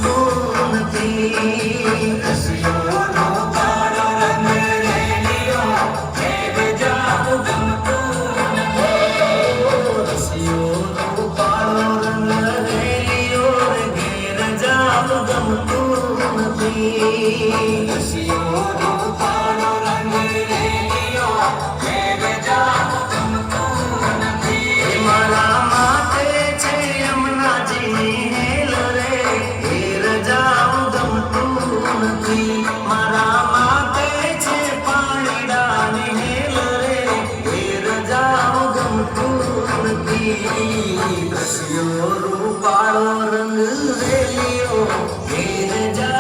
ગમતું નથી. રસિયોનો કાળો રંગ રેલિયો ઘેર જાવું ગમતું નથી. રસિયોનો કાળો રંગ રેલિયો ઘેર જાવું ગમતું નથી. રસિયોનો કાળો રંગ રેલિયો ઘેર જાવું ગમતું નથી. મારા માટે છે યમુનાજીની હેલ રે ઘેર જાવું ગમતું નથી. મારા માટે છે પાણીડાની હેલ રે ઘેર જાવું ગમતું નથી. રસિયો રૂપાળો રંગ રેલિયો ઘેર જા